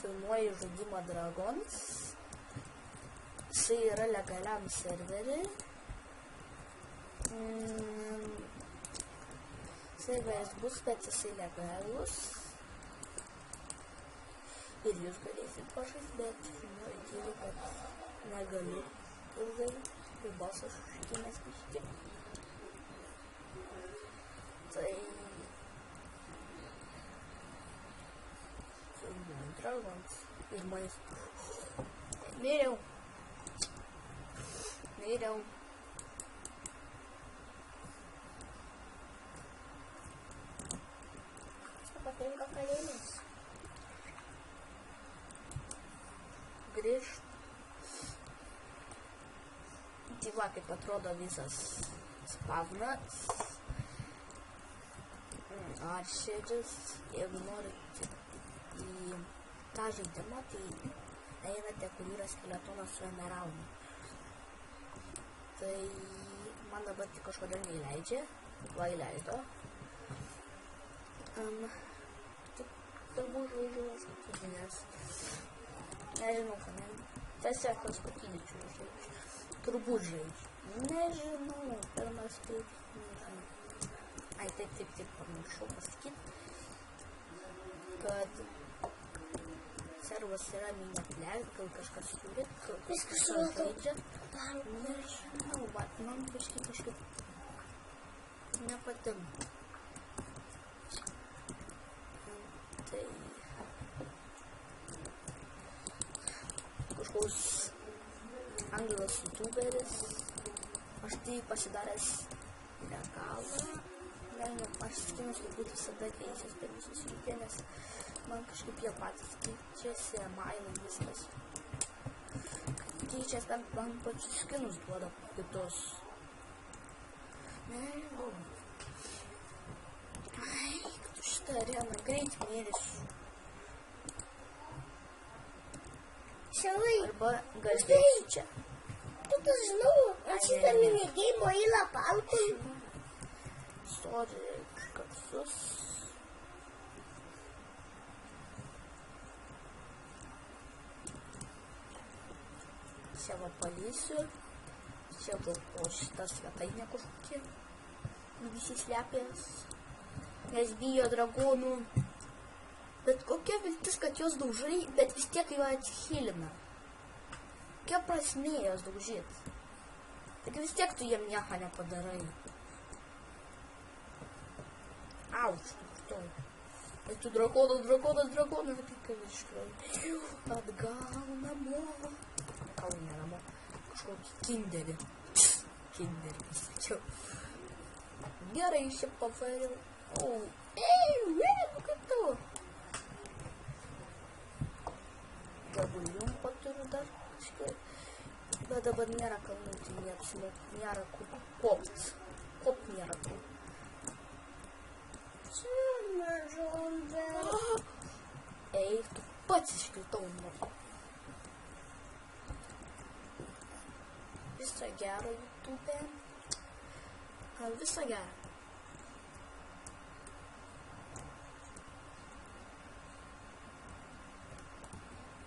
filmuoju žaidimą Dragons. Jisai yra legaliam serveriui. Serveris bus, bet jisai legalus. Ir jūs galėsit pažaisti, bet filmuoju tyliai, kad negaliu ilgai. Ir balsas užkimęs biškį. Tai filmuoju Dragons. Ir manęs miriau. Patinka kalėjimas. Grįžt. Tai va, kaip atrodo visas spavnas. Aršėdžius. Jeigu norite į tą žaidimą, tai einate, kur yra skeletonas su emeraldu. Tai man dabar tik kažkodėl neįleidžia. Va, įleido. Turbūt žaidžiuos skaitinės. Nežinau, ką ne. Tiesiog paskutinį žaidžiu. Turbūt žaidžiu. Nežinau, pirmas taip, nežinau. Ai, taip, pamiršau pasakyti, kad servas yra miniaplės, gal kažkas turi, Viskas žaidžia. Nežinau, bet man kažkaip nepatinka. Tai kažkoks anglas youtuberis, aš tai pasidaręs legalą, nežinau, aš skinus turbūt visada keisias per visus rytė, nes man kažkaip jie patys keičiasi, maina viskas. Keičias bent man pačius skinus duoda kitus. Nežinau. Ai, tu šitą areną greit mėrisiu. Senai, Arba galėčiau čia. tu tas žinau, aš šitą minigėjimo į lapalkų. Sorry, garsus. Čia va palysiu. Čia buvo šitą svetainę kažkokie. Visi slepės. Nes bijo dragonų. Bet kokia viltis, kad jos daužai, bet vis tiek jau atshilina. Kokia prasmė jos daužyti? Tik vis tiek tu jiem nieko nepadarai. Auč, tu. Tai tu drakonas, tai kaip iškrai. Atgal namo. Gal ne namo. Kažkokį kinderį. Kinderį pasakiau. Gerai, šiaip pavariau. O, kaip tavo? Gabulium paturiu dar kažkaip. Bet dabar nėra kalnų, tai neapsimok, nėra kur kopt. Kopt nėra kur. Čia mažom vėl. Eik, tu pats iškritau nuo. Visą gerą YouTube. Visą gerą.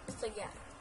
Visą gerą.